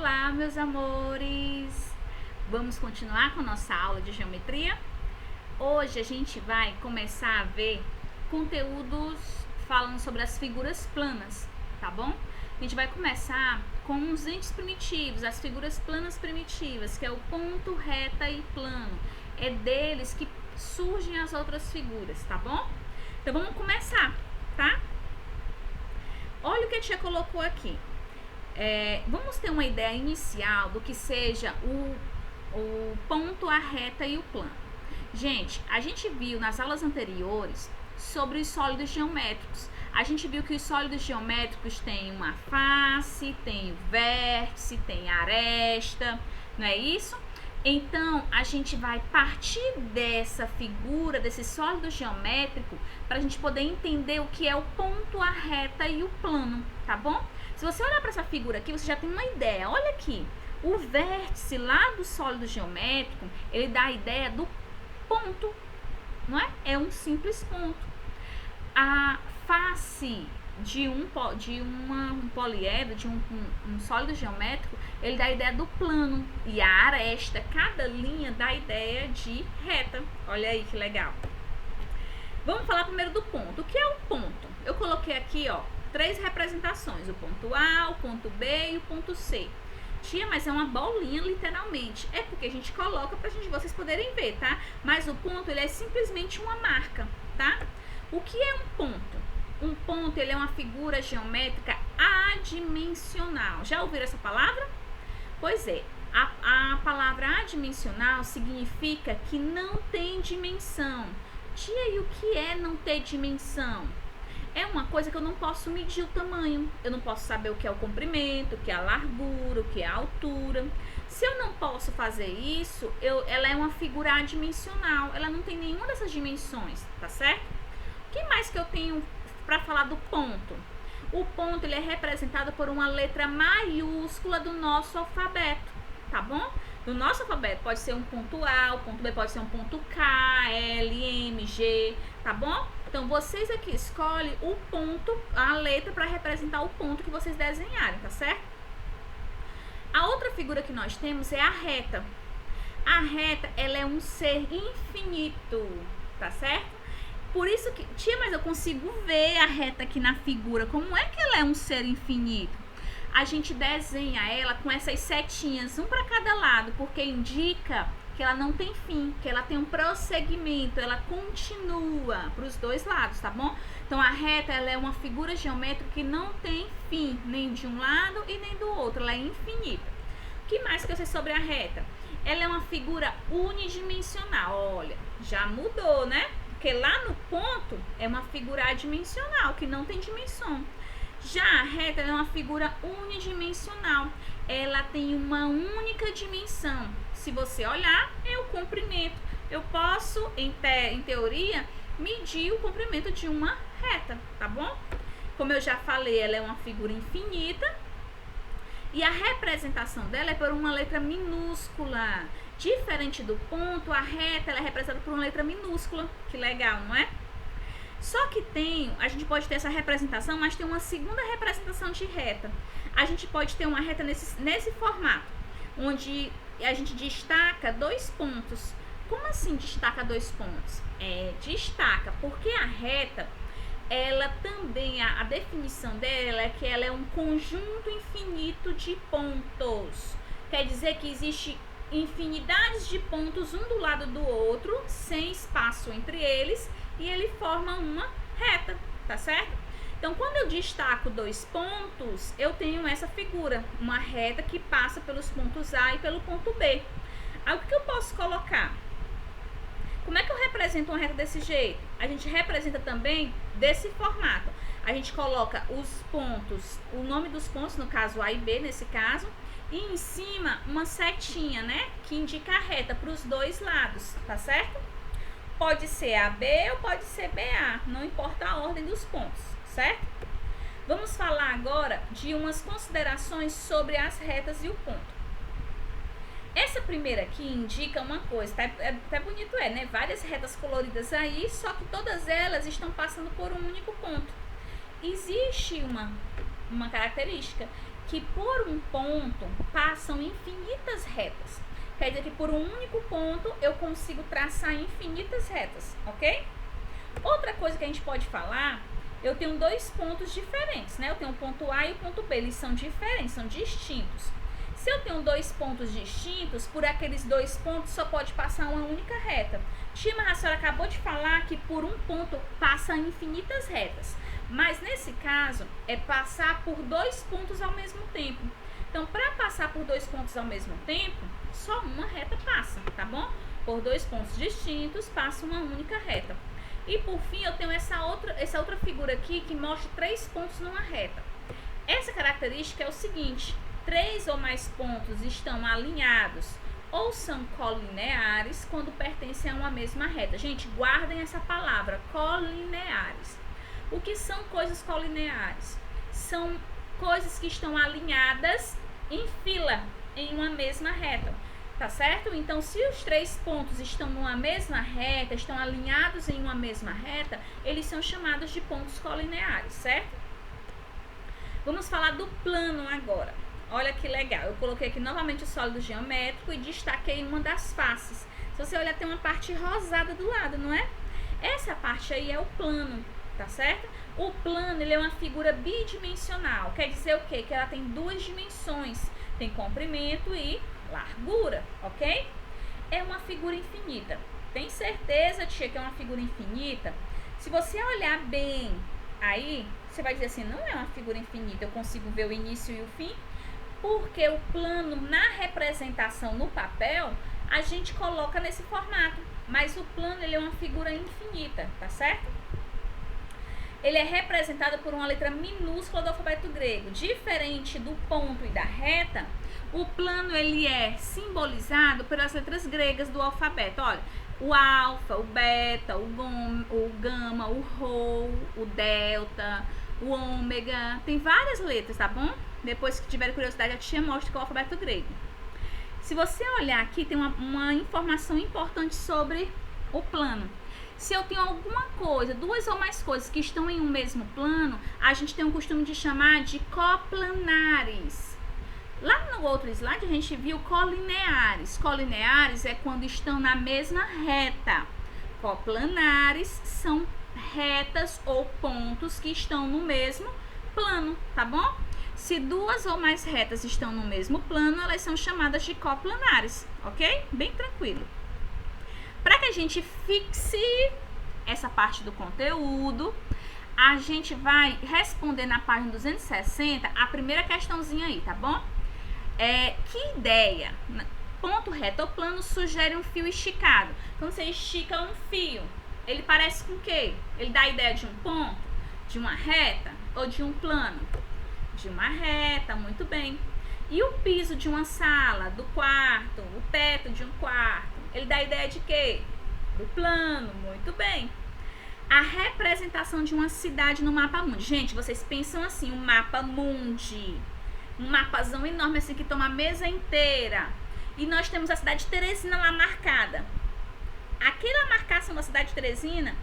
Olá, meus amores! Vamos continuar com a nossa aula de geometria? Hoje a gente vai começar a ver conteúdos falando sobre as figuras planas, tá bom? A gente vai começar com os entes primitivos, as figuras planas primitivas, que é o ponto, reta e plano. É deles que surgem as outras figuras, tá bom? Então vamos começar, tá? Olha o que a tia colocou aqui. Vamos ter uma ideia inicial do que seja o ponto, a reta e o plano. Gente, a gente viu nas aulas anteriores sobre os sólidos geométricos. A gente viu que os sólidos geométricos têm uma face, tem vértice, tem aresta, não é isso? Então, a gente vai partir dessa figura, desse sólido geométrico, para a gente poder entender o que é o ponto, a reta e o plano, tá bom? Se você olhar para essa figura aqui, você já tem uma ideia. Olha aqui, o vértice lá do sólido geométrico, ele dá a ideia do ponto, não é? É um simples ponto. A face de um poliedro, de um sólido geométrico, ele dá a ideia do plano. E a aresta, cada linha dá a ideia de reta. Olha aí que legal. Vamos falar primeiro do ponto. O que é o ponto? Eu coloquei aqui, ó, 3 representações, o ponto A, o ponto B e o ponto C. Tia, mas é uma bolinha literalmente. É porque a gente coloca pra vocês poderem ver, tá? Mas o ponto, ele é simplesmente uma marca, tá? O que é um ponto? Um ponto, ele é uma figura geométrica adimensional. Já ouviram essa palavra? Pois é, a palavra adimensional significa que não tem dimensão. Tia, e o que é não ter dimensão? É uma coisa que eu não posso medir o tamanho. Eu não posso saber o que é o comprimento, o que é a largura, o que é a altura. Se eu não posso fazer isso, ela é uma figura adimensional. Ela não tem nenhuma dessas dimensões, tá certo? O que mais que eu tenho para falar do ponto? O ponto, ele é representado por uma letra maiúscula do nosso alfabeto, tá bom? Do nosso alfabeto pode ser um ponto A, o ponto B pode ser um ponto K, L, M, G, tá bom? Então, vocês aqui escolhem o ponto, a letra para representar o ponto que vocês desenharem, tá certo? A outra figura que nós temos é a reta. A reta, ela é um ser infinito, tá certo? Por isso que, tia, mas eu consigo ver a reta aqui na figura. Como é que ela é um ser infinito? A gente desenha ela com essas setinhas, um para cada lado, porque indica que ela não tem fim, que ela tem um prosseguimento, ela continua para os dois lados, tá bom? Então, a reta, ela é uma figura geométrica que não tem fim, nem de um lado e nem do outro, ela é infinita. O que mais que eu sei sobre a reta? Ela é uma figura unidimensional, olha, já mudou, né? Porque lá no ponto é uma figura adimensional, que não tem dimensão. Já a reta é uma figura unidimensional, ela tem uma única dimensão. Se você olhar, é o comprimento. Eu posso, em teoria, medir o comprimento de uma reta, tá bom? Como eu já falei, ela é uma figura infinita e a representação dela é por uma letra minúscula. Diferente do ponto, a reta ela é representada por uma letra minúscula. Que legal, não é? Só que a gente pode ter essa representação, mas tem uma segunda representação de reta. A gente pode ter uma reta nesse formato, onde a gente destaca 2 pontos. Como assim destaca 2 pontos? Destaca, porque a reta, ela também, a definição dela é que ela é um conjunto infinito de pontos. Quer dizer que existe infinidades de pontos um do lado do outro, sem espaço entre eles, e ele forma uma reta, tá certo? Então, quando eu destaco 2 pontos, eu tenho essa figura, uma reta que passa pelos pontos A e pelo ponto B. Aí, o que eu posso colocar? Como é que eu represento uma reta desse jeito? A gente representa também desse formato. A gente coloca os pontos, o nome dos pontos, no caso A e B, nesse caso, e em cima uma setinha, né, que indica a reta para os dois lados, tá certo? Pode ser AB ou pode ser BA, não importa a ordem dos pontos, certo? Vamos falar agora de umas considerações sobre as retas e o ponto. Essa primeira aqui indica uma coisa, até bonito né? Várias retas coloridas aí, só que todas elas estão passando por um único ponto. Existe uma característica que por um ponto passam infinitas retas. Quer dizer que por um único ponto eu consigo traçar infinitas retas, ok? Outra coisa que a gente pode falar, eu tenho dois pontos diferentes, né? Eu tenho o ponto A e o ponto B, eles são diferentes, são distintos. Se eu tenho dois pontos distintos, por aqueles dois pontos só pode passar uma única reta. Tia, mas a senhora acabou de falar que por um ponto passa infinitas retas. Mas nesse caso, é passar por dois pontos ao mesmo tempo. Então, para passar por dois pontos ao mesmo tempo, só uma reta passa, tá bom? Por dois pontos distintos, passa uma única reta. E por fim, eu tenho essa outra figura aqui que mostra três pontos numa reta. Essa característica é o seguinte: três ou mais pontos estão alinhados ou são colineares quando pertencem a uma mesma reta. Gente, guardem essa palavra, colineares. O que são coisas colineares? São coisas que estão alinhadas em fila, em uma mesma reta, tá certo? Então, se os três pontos estão numa mesma reta, estão alinhados em uma mesma reta, eles são chamados de pontos colineares, certo? Vamos falar do plano agora. Olha que legal, eu coloquei aqui novamente o sólido geométrico e destaquei uma das faces. Se você olhar, tem uma parte rosada do lado, não é? Essa parte aí é o plano, tá certo? O plano, ele é uma figura bidimensional. Quer dizer o quê? Que ela tem duas dimensões. Tem comprimento e largura, ok? É uma figura infinita. Tem certeza, tia, que é uma figura infinita? Se você olhar bem aí, você vai dizer assim, não é uma figura infinita, eu consigo ver o início e o fim. Porque o plano, na representação no papel, a gente coloca nesse formato. Mas o plano, ele é uma figura infinita, tá certo? Ele é representado por uma letra minúscula do alfabeto grego. Diferente do ponto e da reta, o plano, ele é simbolizado pelas letras gregas do alfabeto. Olha, o alfa, o beta, o gama, o rho, o delta, o ômega. Tem várias letras, tá bom? Depois que tiver curiosidade, a tia mostra com o alfabeto grego. Se você olhar aqui, tem uma informação importante sobre o plano. Se eu tenho alguma coisa, duas ou mais coisas que estão em um mesmo plano, a gente tem o costume de chamar de coplanares. Lá no outro slide a gente viu colineares. Colineares é quando estão na mesma reta. Coplanares são retas ou pontos que estão no mesmo plano, tá bom? Se duas ou mais retas estão no mesmo plano, elas são chamadas de coplanares, ok? Bem tranquilo. Para que a gente fixe essa parte do conteúdo, a gente vai responder na página 260 a primeira questãozinha aí, tá bom? Que ideia? Ponto reto ou plano sugere um fio esticado. Quando você estica um fio, ele parece com o quê? Ele dá a ideia de um ponto, de uma reta ou de um plano? De uma reta, muito bem. E o piso de uma sala, do quarto, o teto de um quarto, ele dá a ideia de quê? Do plano, muito bem. A representação de uma cidade no mapa mundi. Gente, vocês pensam assim, um mapa mundi, um mapazão enorme assim que toma a mesa inteira. E nós temos a cidade de Teresina lá marcada. Aquela marcação da cidade de Teresina,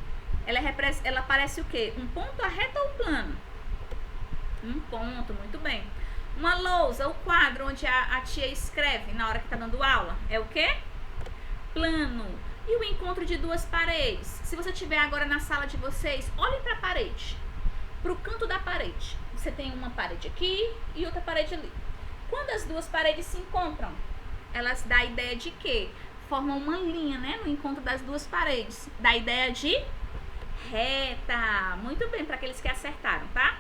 ela parece o quê? Um ponto, a reta ou plano? Um ponto, muito bem. Uma lousa, o quadro onde a tia escreve na hora que está dando aula, é o quê? Plano. E o encontro de duas paredes? Se você estiver agora na sala de vocês, olhem para a parede, para o canto da parede. Você tem uma parede aqui e outra parede ali. Quando as duas paredes se encontram, elas dão a ideia de quê? Formam uma linha, né? No encontro das duas paredes. Dá a ideia de reta. Muito bem, para aqueles que acertaram, tá?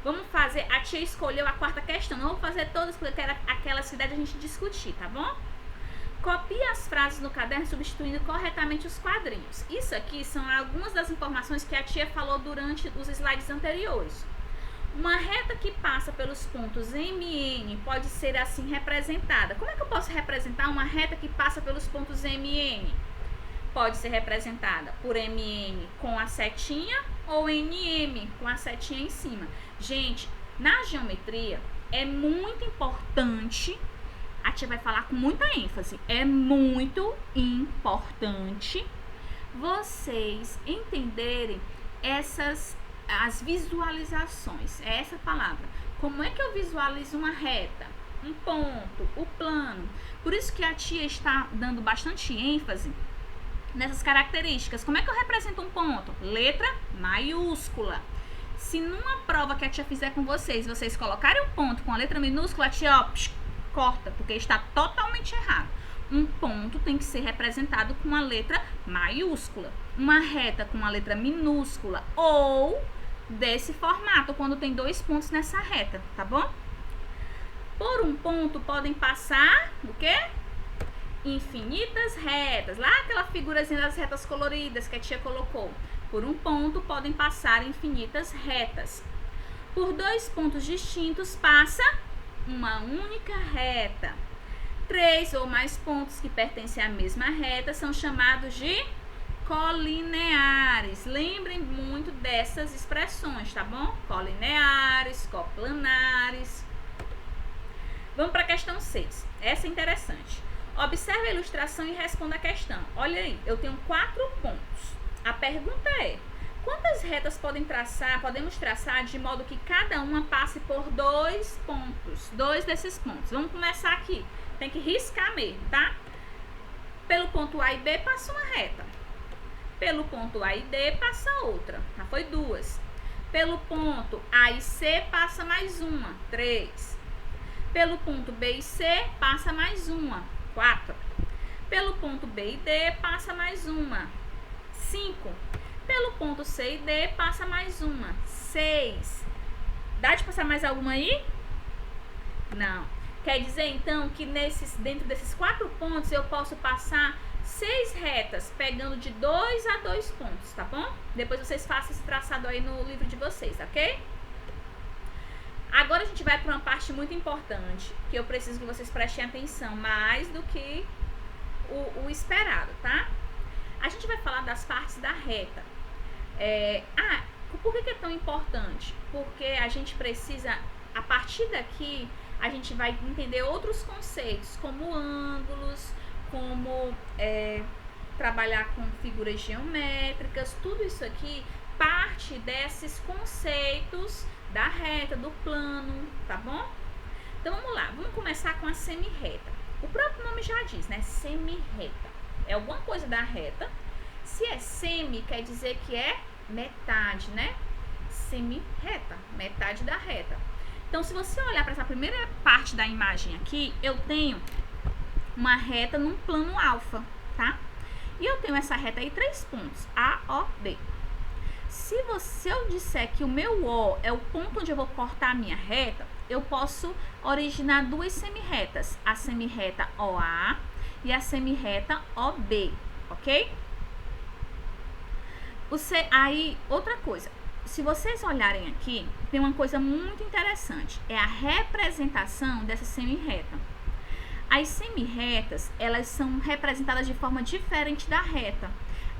Vamos fazer, a tia escolheu a quarta questão. Não vou fazer todas, porque eu quero aquelas que dá a gente discutir, tá bom? Copie as frases no caderno, substituindo corretamente os quadrinhos. Isso aqui são algumas das informações que a tia falou durante os slides anteriores. Uma reta que passa pelos pontos M e N pode ser assim representada. Como é que eu posso representar uma reta que passa pelos pontos M e N? Pode ser representada por MN com a setinha ou NM com a setinha em cima. Gente, na geometria é muito importante, a tia vai falar com muita ênfase, é muito importante vocês entenderem as visualizações, é essa palavra, Como é que eu visualizo uma reta, um ponto, o plano? Por isso que a tia está dando bastante ênfase nessas características. Como é que eu represento um ponto? Letra maiúscula. Se numa prova que a tia fizer com vocês colocarem um ponto com a letra minúscula, a tia, corta, porque está totalmente errado. Um ponto tem que ser representado com uma letra maiúscula. Uma reta com uma letra minúscula ou desse formato, quando tem 2 pontos nessa reta, tá bom? Por um ponto podem passar o quê? Infinitas retas. Lá aquela figurazinha das retas coloridas que a tia colocou. Por um ponto podem passar infinitas retas. Por 2 pontos distintos passa uma única reta. 3 ou mais pontos que pertencem à mesma reta são chamados de colineares. Lembrem muito dessas expressões, tá bom? Colineares, coplanares. Vamos para a questão 6. Essa é interessante. Observe a ilustração e responda a questão. Olha aí, eu tenho 4 pontos. A pergunta é: quantas retas podemos traçar de modo que cada uma passe por 2 pontos? 2 desses pontos. Vamos começar aqui. Tem que riscar mesmo, tá? Pelo ponto A e B passa uma reta. Pelo ponto A e D passa outra. Já foi 2. Pelo ponto A e C passa mais uma. 3. Pelo ponto B e C passa mais uma. 4. Pelo ponto B e D passa mais uma. 5. Pelo ponto C e D passa mais uma. 6. Dá de passar mais alguma aí? Não. Quer dizer, então, que dentro desses 4 pontos eu posso passar 6 retas, pegando de 2 a 2 pontos, tá bom? Depois vocês façam esse traçado aí no livro de vocês, ok? Agora a gente vai para uma parte muito importante, que eu preciso que vocês prestem atenção, mais do que o esperado, tá? A gente vai falar das partes da reta. Por que é tão importante? Porque a gente precisa, a partir daqui, a gente vai entender outros conceitos, como ângulos, como trabalhar com figuras geométricas. Tudo isso aqui parte desses conceitos da reta, do plano, tá bom? Então vamos lá, vamos começar com a semi-reta. O próprio nome já diz, né? Semi-reta. É alguma coisa da reta. Se é semi, quer dizer que é metade, né? Semi-reta, metade da reta. Então, se você olhar para essa primeira parte da imagem aqui, eu tenho uma reta num plano alfa, tá? E eu tenho essa reta aí, 3 pontos, A, O, B. Se eu disser que o meu O é o ponto onde eu vou cortar a minha reta, eu posso originar 2 semi-retas, a semi-reta OA e a semi-reta OB, ok? Aí, outra coisa, se vocês olharem aqui, tem uma coisa muito interessante, é a representação dessa semi-reta. As semi-retas, elas são representadas de forma diferente da reta.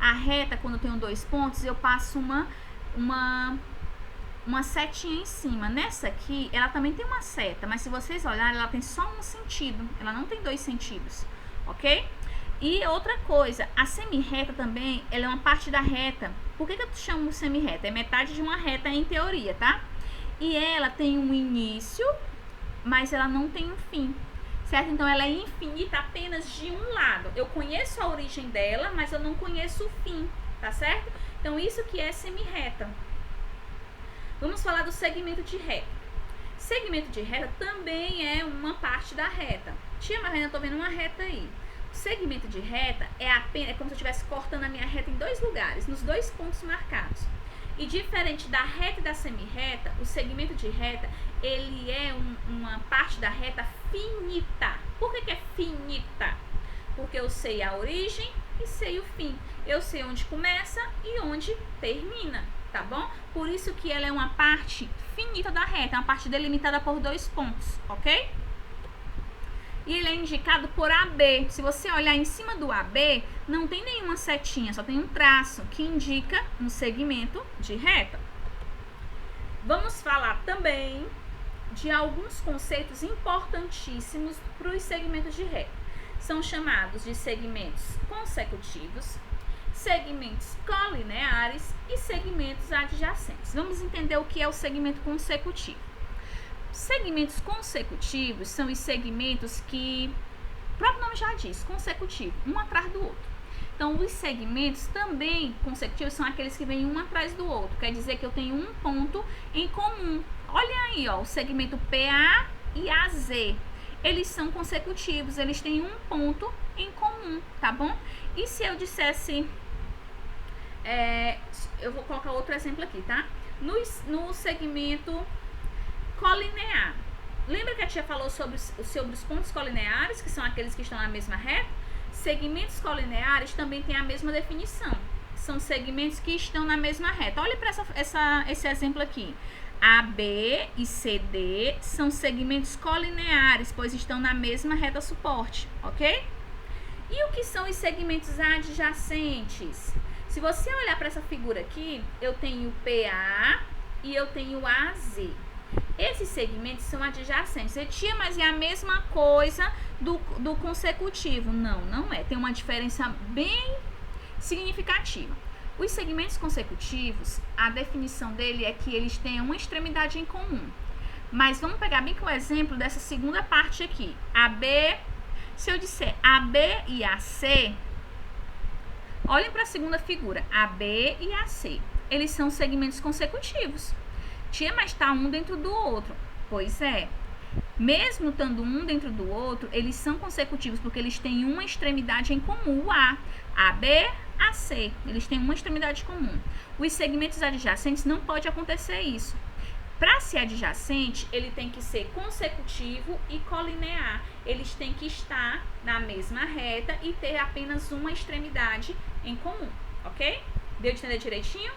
A reta, quando eu tenho 2 pontos, eu passo uma setinha em cima. Nessa aqui, ela também tem uma seta, mas se vocês olharem, ela tem só um sentido, ela não tem 2 sentidos, ok? E outra coisa, a semi-reta também, ela é uma parte da reta. Por que eu chamo semi-reta? É metade de uma reta em teoria, tá? E ela tem um início, mas ela não tem um fim, certo? Então, ela é infinita apenas de um lado. Eu conheço a origem dela, mas eu não conheço o fim, tá certo? Então, isso que é semi-reta. Vamos falar do segmento de reta. Segmento de reta também é uma parte da reta. Tia Marlene, eu tô vendo uma reta aí. O segmento de reta é como se eu estivesse cortando a minha reta em 2 lugares, nos 2 pontos marcados. E diferente da reta e da semi-reta, o segmento de reta, ele é uma parte da reta finita. Por que é finita? Porque eu sei a origem e sei o fim. Eu sei onde começa e onde termina, tá bom? Por isso que ela é uma parte finita da reta, é uma parte delimitada por 2 pontos, ok? E ele é indicado por AB. Se você olhar em cima do AB, não tem nenhuma setinha, só tem um traço que indica um segmento de reta. Vamos falar também de alguns conceitos importantíssimos para os segmentos de reta. São chamados de segmentos consecutivos, segmentos colineares e segmentos adjacentes. Vamos entender o que é o segmento consecutivo. Segmentos consecutivos são os segmentos que, o próprio nome já diz, consecutivo, um atrás do outro. Então, os segmentos também consecutivos são aqueles que vêm um atrás do outro. Quer dizer que eu tenho um ponto em comum. Olha aí, ó, o segmento PA e AZ. Eles são consecutivos, eles têm um ponto em comum, tá bom? E se eu dissesse... eu vou colocar outro exemplo aqui, tá? No segmento colinear. Lembra que a tia falou sobre os pontos colineares, que são aqueles que estão na mesma reta? Segmentos colineares também têm a mesma definição. São segmentos que estão na mesma reta. Olha para esse exemplo aqui. AB e CD são segmentos colineares, pois estão na mesma reta suporte, ok? E o que são os segmentos adjacentes? Se você olhar para essa figura aqui, eu tenho PA e eu tenho AZ. Esses segmentos são adjacentes. Tia, mas é a mesma coisa do consecutivo? Não, não é. Tem uma diferença bem significativa. Os segmentos consecutivos, a definição dele é que eles têm uma extremidade em comum. Mas vamos pegar bem com o exemplo dessa segunda parte aqui. AB, se eu disser AB e AC, olhem para a segunda figura, AB e AC. Eles são segmentos consecutivos. Tia, mas está um dentro do outro. Pois é. Mesmo estando um dentro do outro, eles são consecutivos porque eles têm uma extremidade em comum, o A. AB, AC. Eles têm uma extremidade comum. Os segmentos adjacentes não pode acontecer isso. Para ser adjacente, ele tem que ser consecutivo e colinear. Eles têm que estar na mesma reta e ter apenas uma extremidade em comum, ok? Deu de entender direitinho?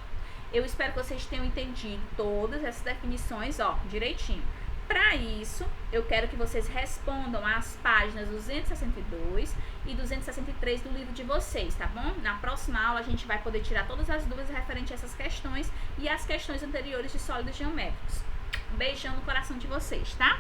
Eu espero que vocês tenham entendido todas essas definições, ó, direitinho. Para isso, eu quero que vocês respondam às páginas 262 e 263 do livro de vocês, tá bom? Na próxima aula, a gente vai poder tirar todas as dúvidas referentes a essas questões e as questões anteriores de sólidos geométricos. Um beijão no coração de vocês, tá?